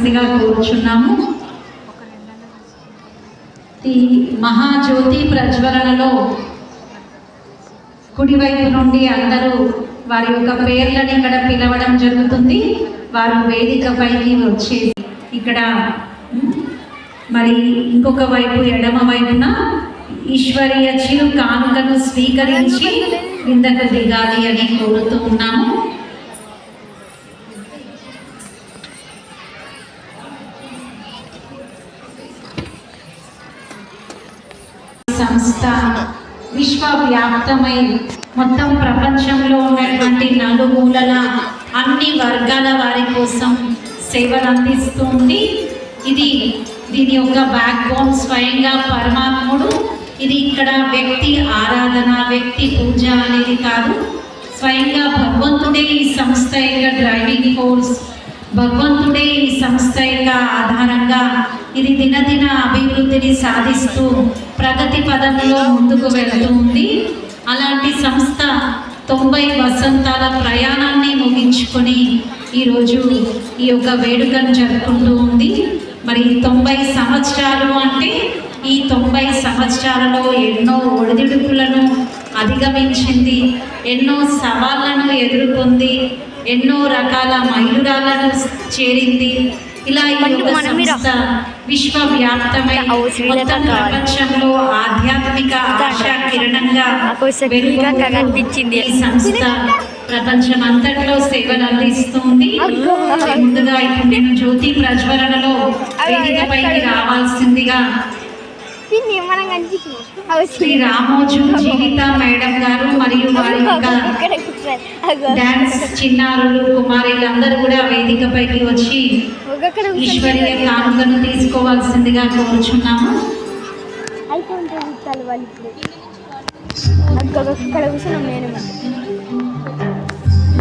రావాల్సిందిగా కోరుచున్నాము. ఈ మహాజ్యోతి ప్రజ్వలనలో కుడివైపు నుండి అందరూ వారి యొక్క పేర్లను ఇక్కడ పిలవడం జరుగుతుంది. వారు వేదిక పైకి వచ్చేసి ఇక్కడ మరి ఇంకొక వైపు ఎడమ వైపున ఈశ్వరీయ చిరు కానుకను స్వీకరించి కిందకు దిగాలి అని కోరుతూ ఉన్నాము. సంస్థ విశ్వవ్యాప్తమై మొత్తం ప్రపంచంలో ఉన్నటువంటి నలుమూలల అన్ని వర్గాల వారి కోసం సేవలు అందిస్తుంది. దీని యొక్క బ్యాక్ బోన్ స్వయంగా పరమాత్ముడు. ఇది ఇక్కడ వ్యక్తి ఆరాధన, వ్యక్తి పూజ అనేది కాదు. స్వయంగా భగవంతుడే ఈ సంస్థ యొక్క డ్రైవింగ్ ఫోర్స్. భగవంతుడే ఈ సంస్థ యొక్క ఆధారంగా ఇది దినదిన అభివృద్ధిని సాధిస్తూ ప్రగతి పదంలో ముందుకు వెళ్తూ ఉంది. అలాంటి సంస్థ 90 వసంతాల ప్రయాణాన్ని ముగించుకొని ఈరోజు ఈ యొక్క వేడుకను జరుపుకుంటూ ఉంది. మరి 90 సంవత్సరాలు అంటే ఈ 90 సంవత్సరాలలో ఎన్నో ఒడిదుడుకులను అధిగమించింది, ఎన్నో సవాళ్లను ఎదుర్కొంది, ఎన్నో రకాల మైలురాళ్లను చేరింది. ఇలా ఈ యొక్క సంస్థ విశ్వవ్యాప్తమై మొత్తం ప్రపంచంలో ఆధ్యాత్మిక ఆశా కిరణంగా ఈ సంస్థ ప్రపంచం అంతట్లో సేవలు అందిస్తుంది. ముందుగా ఇప్పుడు నేను జ్యోతి ప్రజ్వలనలో వేదికపైకి రావాల్సిందిగా శ్రీ రామోజు జీవిత మేడం గారు మరియు వారి డాన్స్ చిన్నారులు కుమారులందరూ కూడా వేదికపైకి వచ్చి ఈశ్వరీయ కానుకను తీసుకోవాల్సిందిగా కోరుచున్నాము. అయిపోయింది